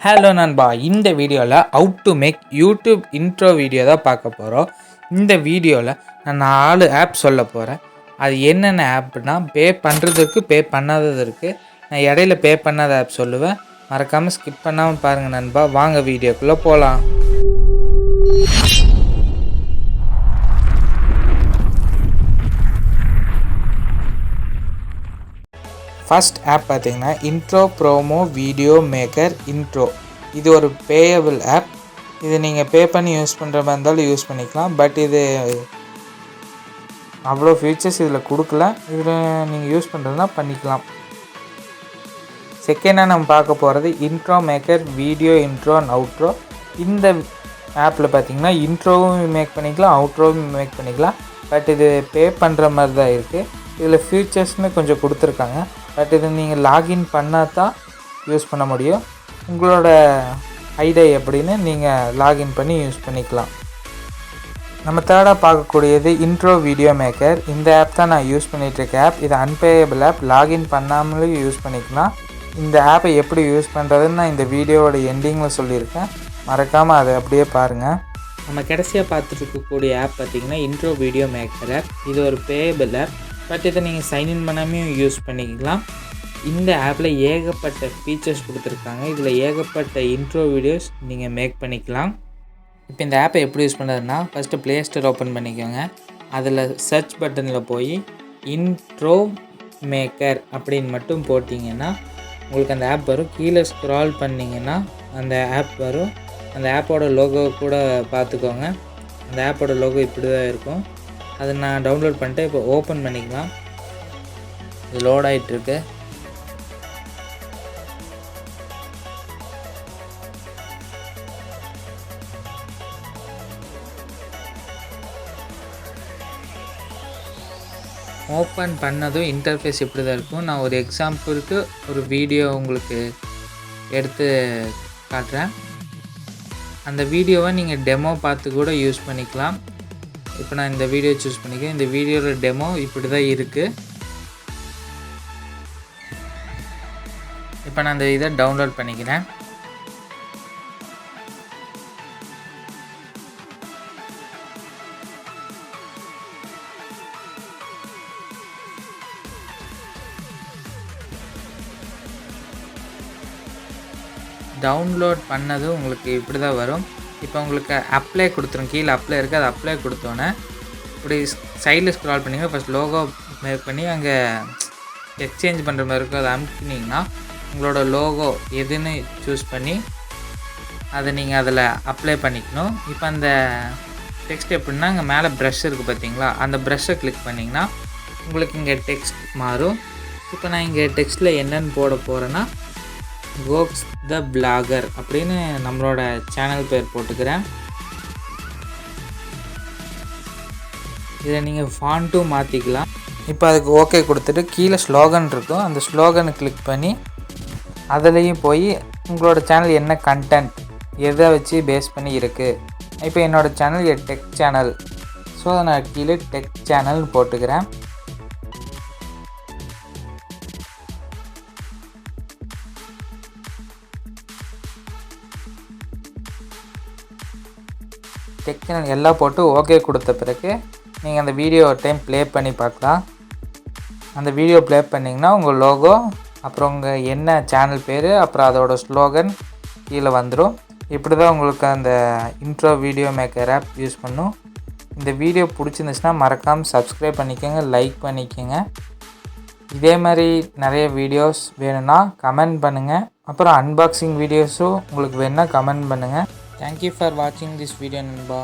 Hello நண்பா, இந்த வீடியோவில் how to make YouTube intro video தான் பார்க்க போகிறோம். இந்த வீடியோவில் நான் 4 ஆப் சொல்ல போகிறேன். அது என்னென்ன ஆப்னா பே பண்ணுறதுக்கு பே பண்ணாததற்கு. நான் இடையில பே பண்ணாத ஆப் சொல்லுவேன். மறக்காமல் ஸ்கிப் பண்ணாமல் பாருங்கள் நண்பா. வாங்க வீடியோக்குள்ளே போகலாம். ஃபர்ஸ்ட் ஆப் பார்த்தீங்கன்னா intro promo video maker intro. இது ஒரு பேயபிள் ஆப். இது நீங்கள் பே பண்ணி யூஸ் பண்ணுற மாதிரி இருந்தாலும் யூஸ் பண்ணிக்கலாம். பட் இது அவ்வளோ ஃபீச்சர்ஸ் இதில் கொடுக்கல. இதில் நீங்கள் யூஸ் பண்ணுறதுனா பண்ணிக்கலாம். செகண்டாக நம்ம பார்க்க போகிறது intro maker video intro and outro. இந்த ஆப்பில் பார்த்தீங்கன்னா இன்ட்ரோவும் மேக் பண்ணிக்கலாம், அவுட்ரோவும் மேக் பண்ணிக்கலாம். பட் இது பே பண்ணுற மாதிரி தான் இருக்குது. இதில் ஃபீச்சர்ஸ்னு கொஞ்சம் கொடுத்துருக்காங்க. பட் இது நீங்கள் லாகின் பண்ணால் தான் யூஸ் பண்ண முடியும். உங்களோட ஐடி எப்படின்னு நீங்கள் லாகின் பண்ணி யூஸ் பண்ணிக்கலாம். நம்ம தேர்டாக பார்க்கக்கூடியது இன்ட்ரோ வீடியோ மேக்கர். இந்த ஆப் தான் நான் யூஸ் பண்ணிகிட்ருக்க ஆப். இது அன்பேயபிள் ஆப். லாகின் பண்ணாமலே யூஸ் பண்ணிக்கலாம். இந்த ஆப்பை எப்படி யூஸ் பண்ணுறதுன்னு நான் இந்த வீடியோவோட எண்டிங்கில் சொல்லியிருக்கேன். மறக்காமல் அதை அப்படியே பாருங்கள். நம்ம கடைசியாக பார்த்துட்டு இருக்கக்கூடிய ஆப் பார்த்திங்கன்னா இன்ட்ரோ வீடியோ மேக்கர் ஆப். இது ஒரு பேயபிள் ஆப். பட் இதை நீங்கள் சைன்இன் பண்ணாமையும் யூஸ் பண்ணிக்கலாம். இந்த ஆப்பில் ஏகப்பட்ட ஃபீச்சர்ஸ் கொடுத்துருக்காங்க. இதில் ஏகப்பட்ட இன்ட்ரோ வீடியோஸ் நீங்கள் மேக் பண்ணிக்கலாம். இப்போ இந்த ஆப்பை எப்படி யூஸ் பண்ணுறதுன்னா ஃபஸ்ட்டு ப்ளே ஸ்டோர் ஓப்பன் பண்ணிக்கோங்க. அதில் சர்ச் பட்டனில் போய் இன்ட்ரோ மேக்கர் அப்படின்னு மட்டும் போட்டிங்கன்னா உங்களுக்கு அந்த ஆப் வரும். கீழே ஸ்க்ரால் பண்ணிங்கன்னா அந்த ஆப் வரும். அந்த ஆப்போட லோகோ கூட பார்த்துக்கோங்க. அந்த ஆப்போட லோகோ இப்படி தான் இருக்கும். அதை நான் டவுன்லோட் பண்ணிட்டு இப்போ ஓப்பன் பண்ணிக்கலாம். இது லோட் ஆகிட்டுருக்கு. ஓப்பன் பண்ணதும் இன்டர்ஃபேஸ் இப்படி தான் இருக்கும். நான் ஒரு எக்ஸாம்பிளுக்கு ஒரு வீடியோ உங்களுக்கு எடுத்து காட்டுறேன். அந்த வீடியோவை நீங்கள் டெமோ பார்த்து கூட யூஸ் பண்ணிக்கலாம். இப்போ நான் இந்த வீடியோ சூஸ் பண்ணிக்கிறேன். இந்த வீடியோட டெமோ இப்படி தான் இருக்குது. இப்போ நான் இந்த இதை டவுன்லோட் பண்ணிக்கிறேன். டவுன்லோட் பண்ணதும் உங்களுக்கு இப்படி தான் வரும். இப்போ உங்களுக்கு அப்ளை கொடுத்துரும். கீழே அப்ளை இருக்குது. அது அப்ளை கொடுத்தோன்னே இப்படி சைடில் ஸ்க்ரால் பண்ணிங்கன்னா ஃபஸ்ட் லோகோ மேக் பண்ணி அங்கே எக்ஸ்சேஞ்ச் பண்ணுற மாதிரி இருக்கும். அதை அமுக்கினீங்கன்னா உங்களோட லோகோ எதுன்னு சூஸ் பண்ணி அதை நீங்கள் அதில் அப்ளை பண்ணிக்கணும். இப்போ அந்த டெக்ஸ்ட் எப்படின்னா இங்கே மேலே ப்ரஷ் இருக்குது பார்த்தீங்களா, அந்த ப்ரஷ்ஷை கிளிக் பண்ணிங்கன்னா உங்களுக்கு இங்கே டெக்ஸ்ட் மாறும். இப்போ நான் இங்கே டெக்ஸ்ட்டில் என்னென்னு போட போகிறேன்னா கோக்ஸ் த பிளாகர் அப்படின்னு நம்மளோட சேனல் பேர் போட்டுக்கிறேன். இதை நீங்கள் ஃபாண்ட்டும் மாற்றிக்கலாம். இப்போ அதுக்கு ஓகே கொடுத்துட்டு கீழே ஸ்லோகன் இருக்கும். அந்த ஸ்லோகனை கிளிக் பண்ணி அதுலேயும் போய் உங்களோட சேனல் என்ன கண்டென்ட் எதை வச்சு பேஸ் பண்ணி இருக்குது. இப்போ என்னோடய சேனல் டெக் சேனல். ஸோ நான் கீழே டெக் சேனல்னு போட்டுக்கிறேன். டெக் சேனல் எல்லாம் போட்டு ஓகே கொடுத்த பிறகு நீங்கள் அந்த வீடியோ டைம் ப்ளே பண்ணி பார்க்கலாம். அந்த வீடியோ ப்ளே பண்ணிங்கன்னா உங்கள் லோகோ, அப்புறம் உங்கள் என்ன சேனல் பேர், அப்புறம் அதோட ஸ்லோகன் கீழே வந்துடும். இப்படி தான் உங்களுக்கு அந்த intro video maker app use பண்ணும். இந்த வீடியோ பிடிச்சிருந்துச்சுன்னா மறக்காமல் சப்ஸ்கிரைப் பண்ணிக்கோங்க, லைக் பண்ணிக்கோங்க. இதே மாதிரி நிறைய வீடியோஸ் வேணும்னா கமெண்ட் பண்ணுங்கள். அப்புறம் அன்பாக்சிங் வீடியோஸும் உங்களுக்கு வேணும்னா கமெண்ட் பண்ணுங்கள். Thank you for watching this video, Namba.